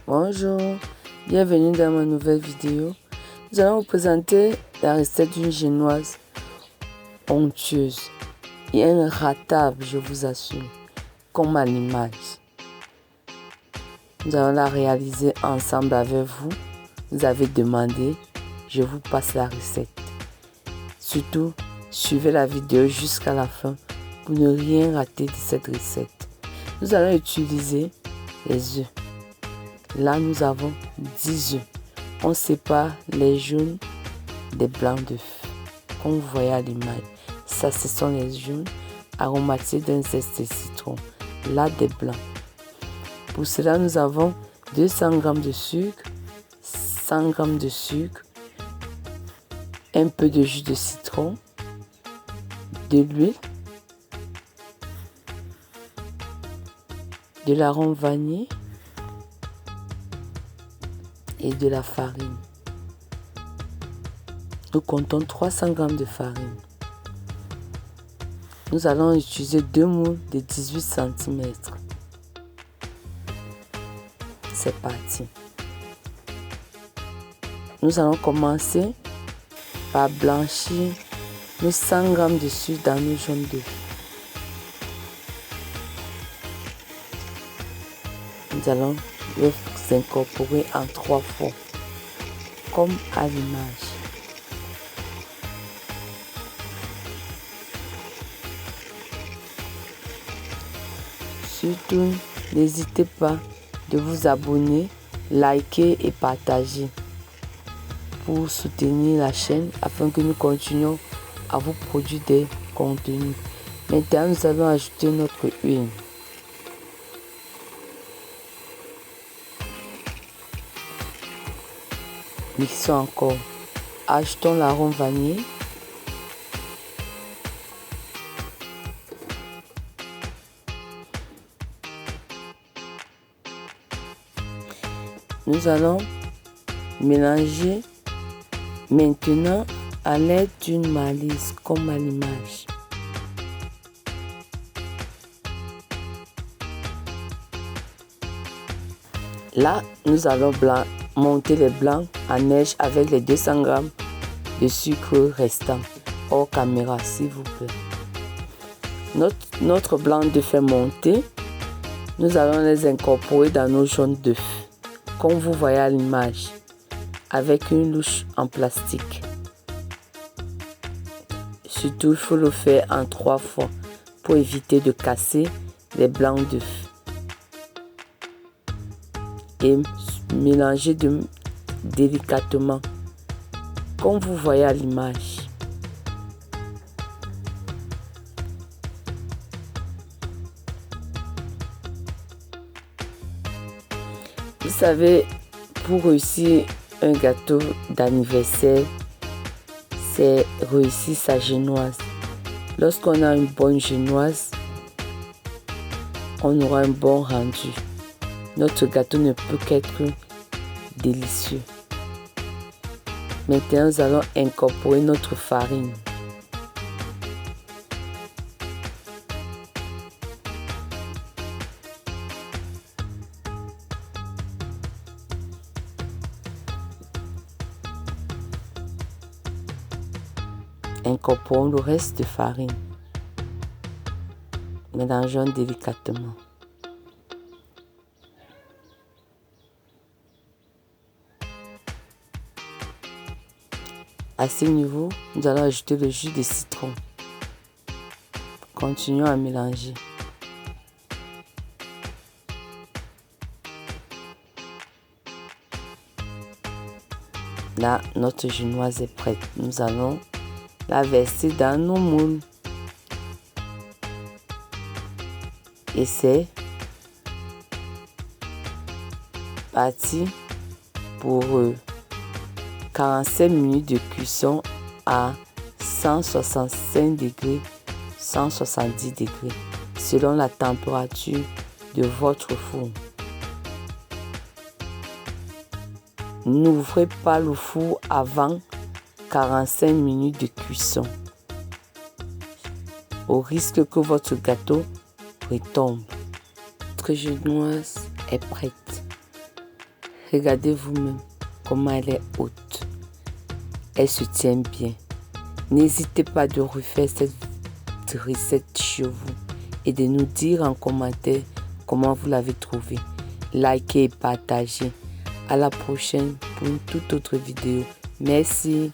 Bonjour, bienvenue dans ma nouvelle vidéo. Nous allons vous présenter la recette d'une génoise onctueuse et inratable, je vous assure, comme à l'image. Nous allons la réaliser ensemble avec vous. Vous avez demandé, je vous passe la recette. Surtout, suivez la vidéo jusqu'à la fin pour ne rien rater de cette recette. Nous allons utiliser les œufs. Là, nous avons 10 œufs. On sépare les jaunes des blancs d'œufs. Comme vous voyez à l'image, ça, ce sont les jaunes aromatisés d'un zeste de citron. Là, des blancs. Pour cela, nous avons 200 g de sucre, 100 g de sucre, un peu de jus de citron, de l'huile, de l'arôme vanille et de la farine. Nous comptons 300 g de farine. Nous allons utiliser 2 moules de 18 cm. C'est parti. Nous allons commencer par blanchir nos 100 g de sucre dans nos jaunes d'œufs. Nous allons les incorporer en 3 fois, comme à l'image. Surtout, n'hésitez pas de vous abonner, liker et partager pour soutenir la chaîne afin que nous continuions à vous produire des contenus. Maintenant, nous allons ajouter notre huile. Mixons encore. Ajoutons l'arôme vanille. Nous allons mélanger maintenant à l'aide d'une malice, comme à l'image. Là, nous allons monter les blancs en neige avec les 200 g de sucre restant. Hors caméra, s'il vous plaît. Notre blanc d'œuf est monté. Nous allons les incorporer dans nos jaunes d'œufs, comme vous voyez à l'image, avec une louche en plastique. Surtout, il faut le faire en 3 fois pour éviter de casser les blancs d'œufs. Et mélanger délicatement, comme vous voyez à l'image. Vous savez, pour réussir un gâteau d'anniversaire, c'est réussir sa génoise. Lorsqu'on a une bonne génoise, on aura un bon rendu. Notre gâteau ne peut qu'être délicieux. Maintenant, nous allons incorporer notre farine. Incorporons le reste de farine. Mélangeons délicatement. À ce niveau, nous allons ajouter le jus de citron. Continuons à mélanger. Là, notre génoise est prête. Nous allons la verser dans nos moules. Et c'est parti pour 45 minutes de cuisson à 165 degrés, 170 degrés, selon la température de votre four. N'ouvrez pas le four avant 45 minutes de cuisson, au risque que votre gâteau retombe. Votre génoise est prête. Regardez vous-même comment elle est haute. Elle se tient bien. N'hésitez pas de refaire cette recette chez vous et de nous dire en commentaire comment vous l'avez trouvée. Likez et partagez. À la prochaine pour une toute autre vidéo. Merci.